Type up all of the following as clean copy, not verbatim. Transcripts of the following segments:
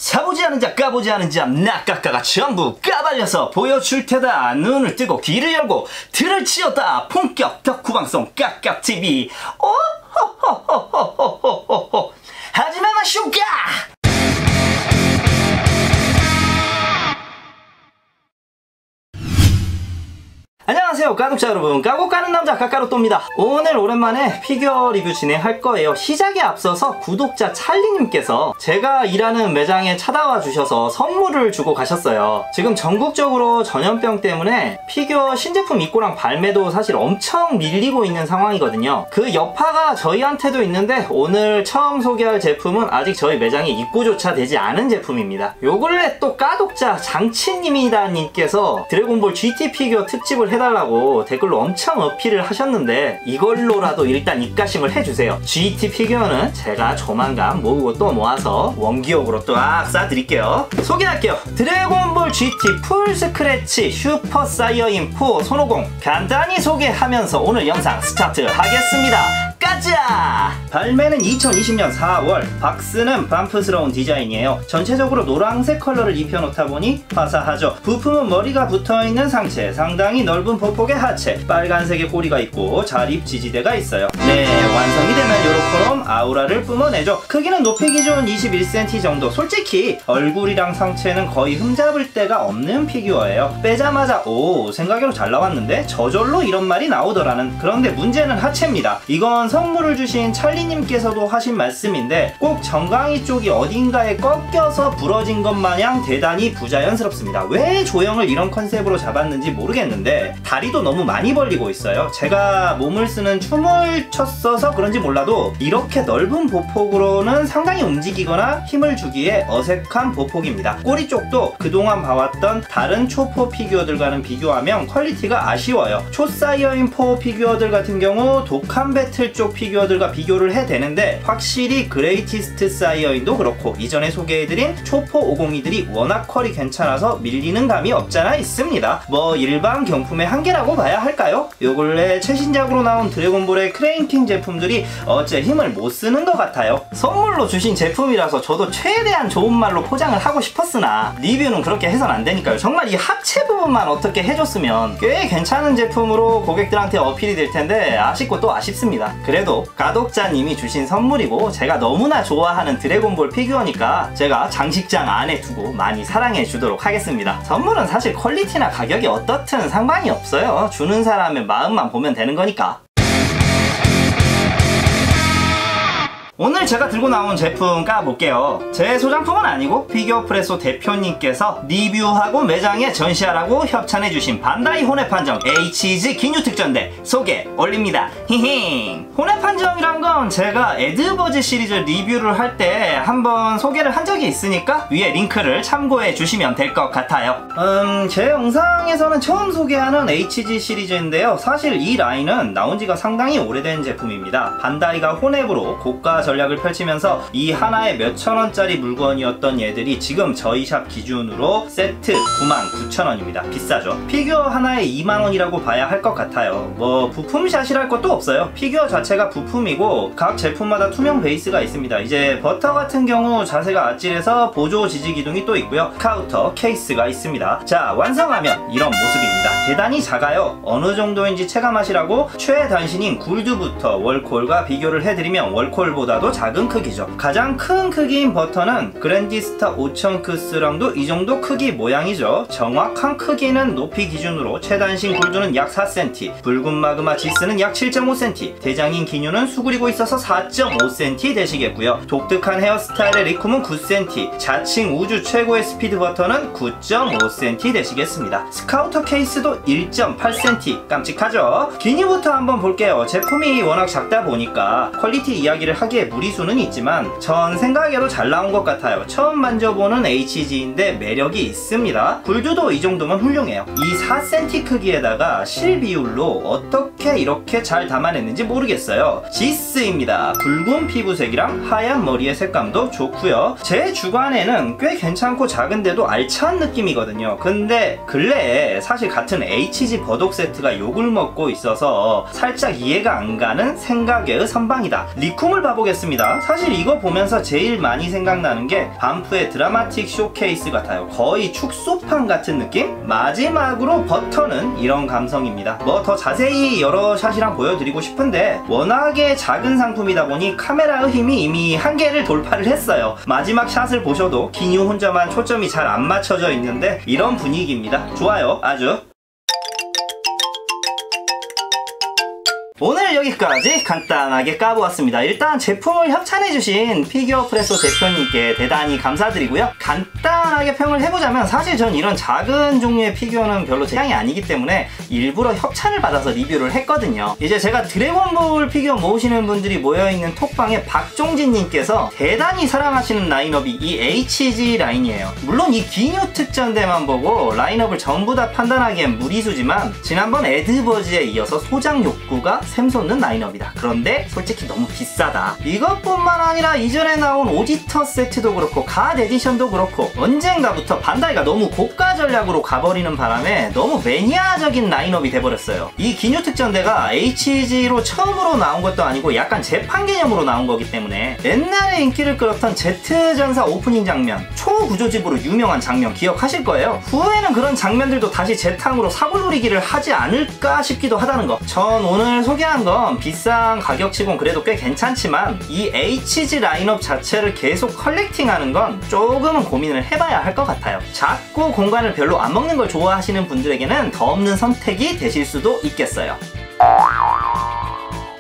사보지 않은 자 까보지 않은 자 낙각가가 전부 까발려서 보여줄 테다. 눈을 뜨고 귀를 열고 들을 치웠다. 본격 덕후방송 깍깍TV. 오호호호호호호호 하지마 마쇼까. 안녕하세요 까독자 여러분, 까고 까는 남자 까까로또입니다. 오늘 오랜만에 피규어 리뷰 진행할 거예요. 시작에 앞서서 구독자 찰리님께서 제가 일하는 매장에 찾아와 주셔서 선물을 주고 가셨어요. 지금 전국적으로 전염병 때문에 피규어 신제품 입고랑 발매도 사실 엄청 밀리고 있는 상황이거든요. 그 여파가 저희한테도 있는데 오늘 처음 소개할 제품은 아직 저희 매장에 입고조차 되지 않은 제품입니다. 요 근래 또 까독자 장치님이다 님께서 드래곤볼 GT 피규어 특집을 해달라고 댓글로 엄청 어필을 하셨는데 이걸로라도 일단 입가심을 해주세요. GT 피규어는 제가 조만간 모으고 또 모아서 원기옥으로 또 쏴드릴게요. 소개할게요. 드래곤볼 GT 풀 스크래치 슈퍼 사이어인 4 손오공 간단히 소개하면서 오늘 영상 스타트 하겠습니다. 가자! 발매는 2020년 4월. 박스는 반프스러운 디자인이에요. 전체적으로 노란색 컬러를 입혀놓다 보니 화사하죠. 부품은 머리가 붙어있는 상체, 상당히 넓은 보폭의 하체, 빨간색의 꼬리가 있고 자립 지지대가 있어요. 네, 완성이 되면 요렇게럼 아우라를 뿜어내죠. 크기는 높이 기준 21cm 정도. 솔직히 얼굴이랑 상체는 거의 흠잡을 데가 없는 피규어예요. 빼자마자 오, 생각외로 잘 나왔는데 저절로 이런 말이 나오더라는. 그런데 문제는 하체입니다. 이건 선물을 주신 찰리님께서도 하신 말씀인데 꼭 정강이 쪽이 어딘가에 꺾여서 부러진 것 마냥 대단히 부자연스럽습니다. 왜 조형을 이런 컨셉으로 잡았는지 모르겠는데 다리도 너무 많이 벌리고 있어요. 제가 몸을 쓰는 춤을 췄어서 그런지 몰라도 이렇게 넓은 보폭으로는 상당히 움직이거나 힘을 주기에 어색한 보폭입니다. 꼬리 쪽도 그동안 봐왔던 다른 초포 피규어들과는 비교하면 퀄리티가 아쉬워요. 초사이어인 4 피규어들 같은 경우 독한 배틀 쪽 피규어들과 비교를 해대는데 확실히 그레이티스트 사이어인도 그렇고 이전에 소개해드린 초포 502들이 워낙 퀄이 괜찮아서 밀리는 감이 없잖아 있습니다. 뭐 일반 경품의 한계라고 봐야 할까요? 요 근래 최신작으로 나온 드래곤볼의 크레인킹 제품들이 어째 힘을 못 쓰는 것 같아요. 선물로 주신 제품이라서 저도 최대한 좋은 말로 포장을 하고 싶었으나 리뷰는 그렇게 해선 안 되니까요. 정말 이 합체 부분만 어떻게 해줬으면 꽤 괜찮은 제품으로 고객들한테 어필이 될 텐데 아쉽고 또 아쉽습니다. 그래도 가독자님이 주신 선물이고 제가 너무나 좋아하는 드래곤볼 피규어니까 제가 장식장 안에 두고 많이 사랑해 주도록 하겠습니다. 선물은 사실 퀄리티나 가격이 어떻든 상관이 없어요. 주는 사람의 마음만 보면 되는 거니까. 오늘 제가 들고 나온 제품 까볼게요. 제 소장품은 아니고 피규어프레소 대표님께서 리뷰하고 매장에 전시하라고 협찬해주신 반다이 혼합판정 HG 기뉴특전대 소개 올립니다. 히힝. 혼합판정이란 건 제가 에드버즈 시리즈 리뷰를 할 때 한번 소개를 한 적이 있으니까 위에 링크를 참고해 주시면 될 것 같아요. 제 영상에서는 처음 소개하는 HG 시리즈인데요. 사실 이 라인은 나온 지가 상당히 오래된 제품입니다. 반다이가 혼합으로 고가 전략을 펼치면서 이 하나에 몇천원짜리 물건이었던 얘들이 지금 저희 샵 기준으로 세트 99,000원입니다. 비싸죠? 피규어 하나에 2만원이라고 봐야 할 것 같아요. 뭐 부품샷이랄 것도 없어요. 피규어 자체가 부품이고 각 제품마다 투명 베이스가 있습니다. 이제 버터 같은 경우 자세가 아찔해서 보조 지지 기둥이 또 있고요. 카우터 케이스가 있습니다. 자, 완성하면 이런 모습입니다. 대단히 작아요. 어느 정도인지 체감하시라고 최단신인 굴드부터 월콜과 비교를 해드리면 월콜보다도 작은 크기죠. 가장 큰 크기인 버터는 그랜디스타 5000크스랑도 이 정도 크기 모양이죠. 정확한 크기는 높이 기준으로 최단신 굴두는 약 4cm, 붉은 마그마 지스는 약 7.5cm, 대장인 기뉴는 수그리고 있어서 4.5cm 되시겠고요. 독특한 헤어스타일의 리쿰은 9cm, 자칭 우주 최고의 스피드 버터는 9.5cm 되시겠습니다. 스카우터 케이스도 1.8cm, 깜찍하죠? 기뉴부터 한번 볼게요. 제품이 워낙 작다 보니까 퀄리티 이야기를 하기에 무리수는 있지만 전 생각외로 잘 나온 것 같아요. 처음 만져보는 HG인데 매력이 있습니다. 굴두도 이 정도면 훌륭해요. 이 4cm 크기에다가 실 비율로 어떻게 이렇게 잘 담아냈는지 모르겠어요. 지스입니다. 붉은 피부색이랑 하얀 머리의 색감도 좋고요. 제 주관에는 꽤 괜찮고 작은데도 알찬 느낌이거든요. 근데 근래에 사실 같은 HG 버독 세트가 욕을 먹고 있어서 살짝 이해가 안 가는 생각의 선방이다. 리쿰을 봐보겠습니다. 보겠습니다. 사실 이거 보면서 제일 많이 생각나는 게 반프의 드라마틱 쇼케이스 같아요. 거의 축소판 같은 느낌? 마지막으로 버터는 이런 감성입니다. 뭐 더 자세히 여러 샷이랑 보여드리고 싶은데 워낙에 작은 상품이다 보니 카메라의 힘이 이미 한계를 돌파를 했어요. 마지막 샷을 보셔도 기뉴 혼자만 초점이 잘 안 맞춰져 있는데 이런 분위기입니다. 좋아요. 아주. 오늘 여기까지 간단하게 까보았습니다. 일단 제품을 협찬해주신 피규어프레소 대표님께 대단히 감사드리고요. 간단하게 평을 해보자면 사실 전 이런 작은 종류의 피규어는 별로 제 향이 아니기 때문에 일부러 협찬을 받아서 리뷰를 했거든요. 이제 제가 드래곤볼 피규어 모으시는 분들이 모여있는 톡방에 박종진님께서 대단히 사랑하시는 라인업이 이 HG 라인이에요. 물론 이 기뉴 특전대만 보고 라인업을 전부 다 판단하기엔 무리수지만 지난번 에드버즈에 이어서 소장 욕구가 샘솟는 라인업이다. 그런데 솔직히 너무 비싸다. 이것뿐만 아니라 이전에 나온 오디터 세트도 그렇고 갓 에디션도 그렇고 언젠가부터 반다이가 너무 고가 전략으로 가버리는 바람에 너무 매니아적인 라인업이 돼버렸어요. 이 기뉴 특전대가 HG로 처음으로 나온 것도 아니고 약간 재판 개념으로 나온 거기 때문에 옛날에 인기를 끌었던 Z전사 오프닝 장면, 초구조집으로 유명한 장면 기억하실 거예요. 후에는 그런 장면들도 다시 재탕으로 사골놀이기를 하지 않을까 싶기도 하다는 거. 전 오늘 소개한 건 비싼 가격치곤 그래도 꽤 괜찮지만 이 HG 라인업 자체를 계속 컬렉팅하는 건 조금은 고민을 해봐야 할 것 같아요. 작고 공간을 별로 안 먹는 걸 좋아하시는 분들에게는 더 없는 선택이 되실 수도 있겠어요.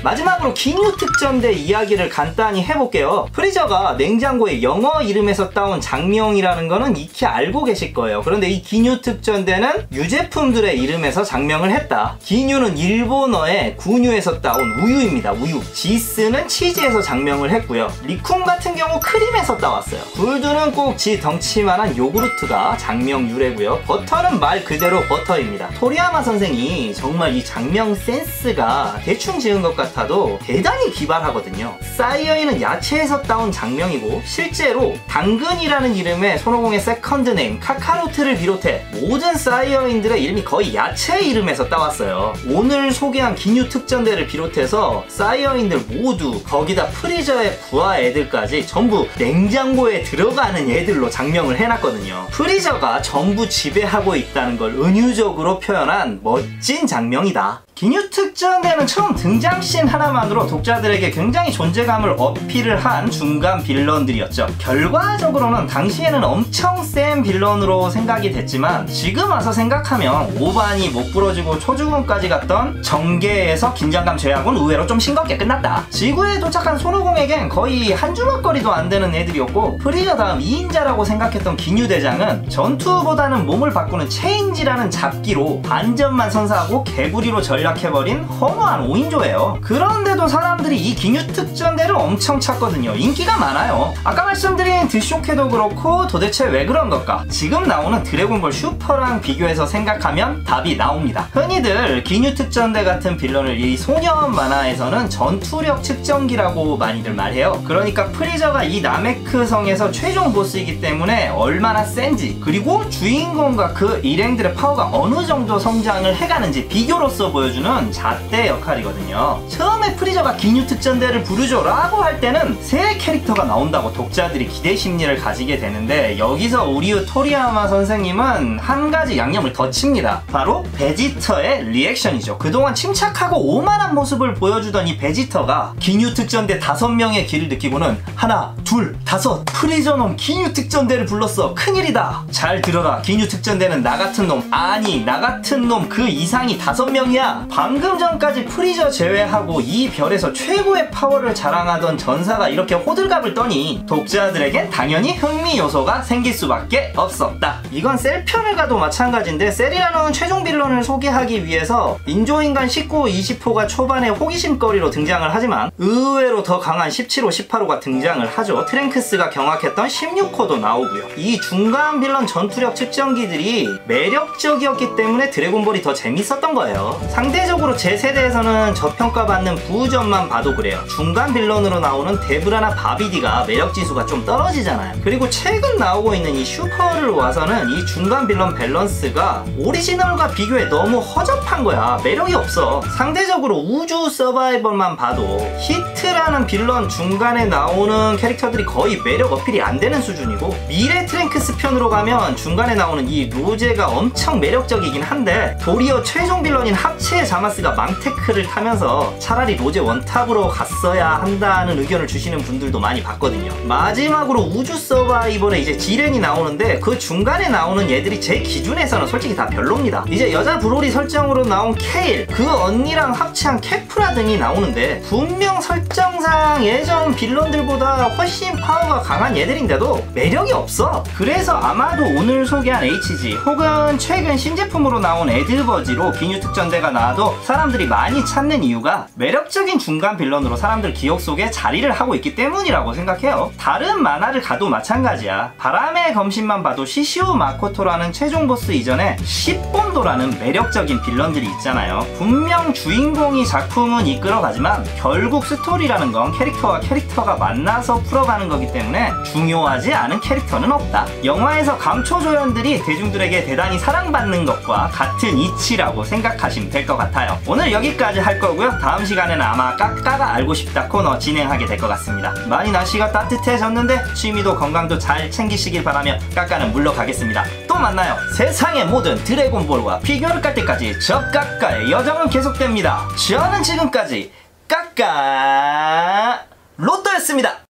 마지막으로 기뉴 특전대 이야기를 간단히 해볼게요. 프리저가 냉장고의 영어 이름에서 따온 장명이라는 거는 익히 알고 계실 거예요. 그런데 이 기뉴 특전대는 유제품들의 이름에서 장명을 했다. 기뉴는 일본어의 구뉴에서 따온 우유입니다. 우유. 지스는 치즈에서 장명을 했고요. 리쿰 같은 경우 크림에서 따왔어요. 굴두는 꼭 지 덩치만한 요구르트가 장명 유래고요. 버터는 말 그대로 버터입니다. 토리야마 선생이 정말 이 장명 센스가 대충 지은 것 같아도 대단히 기발하거든요. 사이어인은 야채에서 따온 장명이고 실제로 당근이라는 이름의 손오공의 세컨드 네임 카카로트를 비롯해 모든 사이어인들의 이름이 거의 야채 이름에서 따왔어요. 오늘 소개한 기뉴 특전대를 비롯해서 사이어인들 모두 거기다 프리저의 부하 애들까지 전부 냉장고에 들어가는 애들로 장명을 해놨거든요. 프리저가 전부 지배하고 있다는 걸 은유적으로 표현한 멋진 장명이다. 기뉴 특전대는 처음 등장씬 하나만으로 독자들에게 굉장히 존재감을 어필을 한 중간 빌런들이었죠. 결과적으로는 당시에는 엄청 센 빌런으로 생각이 됐지만 지금 와서 생각하면 오반이 목 부러지고 초죽음까지 갔던 정계에서 긴장감 제압은 의외로 좀 싱겁게 끝났다. 지구에 도착한 손오공에겐 거의 한 주먹거리도 안 되는 애들이었고 프리저 다음 2인자라고 생각했던 기뉴 대장은 전투보다는 몸을 바꾸는 체인지라는 잡기로 반전만 선사하고 개구리로 전락해버린 허무한 5인조예요. 그런데도 사람들이 이 기뉴 특전대를 엄청 찾거든요. 인기가 많아요. 아까 말씀드린 드쇼케도 그렇고 도대체 왜 그런 걸까? 지금 나오는 드래곤볼 슈퍼랑 비교해서 생각하면 답이 나옵니다. 흔히들 기뉴 특전대 같은 빌런을 이 소년 만화에서는 전투력 측정기라고 많이들 말해요. 그러니까 프리저가 이 나메크 성에서 최종 보스이기 때문에 얼마나 센지 그리고 주인공과 그 일행들의 파워가 어느 정도 성장을 해가는지 비교로서 보여주는 잣대 역할이거든요. 처음에 프리저가 기뉴 특전대를 부르죠 라고 할 때는 새 캐릭터가 나온다고 독자들이 기대 심리를 가지게 되는데 여기서 우리 토리야마 선생님은 한 가지 양념을 더 칩니다. 바로 베지터의 리액션이죠. 그동안 침착하고 오만한 모습을 보여주던 이 베지터가 기뉴 특전대 5명의 길을 느끼고는 하나, 둘, 5 프리저놈 기뉴 특전대를 불렀어. 큰일이다. 잘 들어라. 기뉴 특전대는 나 같은 놈 아니 나 같은 놈 그 이상이 5명이야. 방금 전까지 프리저 제외하고 이 별에서 최고의 파워를 자랑하던 전사가 이렇게 호들갑을 떠니 독자들에겐 당연히 흥미 요소가 생길 수밖에 없었다. 이건 셀편을 가도 마찬가지인데 셀이라는 최종 빌런을 소개하기 위해서 인조인간 19호, 20호가 초반에 호기심거리로 등장을 하지만 의외로 더 강한 17호, 18호가 등장을 하죠. 트랭크스가 경악했던 16호도 나오고요. 이 중간 빌런 전투력 측정기들이 매력적이었기 때문에 드래곤볼이 더 재밌었던 거예요. 상대 상대적으로 제 세대에서는 저평가받는 부우전만 봐도 그래요. 중간 빌런으로 나오는 데브라나 바비디가 매력 지수가 좀 떨어지잖아요. 그리고 최근 나오고 있는 이 슈퍼를 와서는 이 중간 빌런 밸런스가 오리지널과 비교해 너무 허접한 거야. 매력이 없어. 상대적으로 우주 서바이벌만 봐도 히트라는 빌런 중간에 나오는 캐릭터들이 거의 매력 어필이 안 되는 수준이고, 미래 트랭크스 편으로 가면 중간에 나오는 이 로제가 엄청 매력적이긴 한데 도리어 최종 빌런인 합체의 자마스가 망테크를 타면서 차라리 로제 원탑으로 갔어야 한다는 의견을 주시는 분들도 많이 봤거든요. 마지막으로 우주 서바이벌에 이제 지렌이 나오는데 그 중간에 나오는 얘들이 제 기준에서는 솔직히 다 별로입니다. 이제 여자 브로리 설정으로 나온 케일, 그 언니랑 합체한 케프라 등이 나오는데 분명 설정상 예전 빌런들보다 훨씬 파워가 강한 얘들인데도 매력이 없어. 그래서 아마도 오늘 소개한 HG 혹은 최근 신제품으로 나온 에드버지로 기뉴 특전대가 나와도 사람들이 많이 찾는 이유가 매력적인 중간 빌런으로 사람들 기억 속에 자리를 하고 있기 때문이라고 생각해요. 다른 만화를 가도 마찬가지야. 바람의 검신만 봐도 시시오 마코토라는 최종 보스 이전에 10본도라는 매력적인 빌런들이 있잖아요. 분명 주인공이 작품은 이끌어가지만 결국 스토리라는 건 캐릭터와 캐릭터가 만나서 풀어가는 거기 때문에 중요하지 않은 캐릭터는 없다. 영화에서 감초조연들이 대중들에게 대단히 사랑받는 것과 같은 이치라고 생각하시면 될 것 같아요. 오늘 여기까지 할 거고요. 다음 시간에는 아마 까까가 알고 싶다 코너 진행하게 될 것 같습니다. 많이 날씨가 따뜻해졌는데 취미도 건강도 잘 챙기시길 바라며 까까는 물러가겠습니다. 또 만나요. 세상의 모든 드래곤볼과 피규어를 깔 때까지 저 까까의 여정은 계속됩니다. 저는 지금까지 까까 로또였습니다.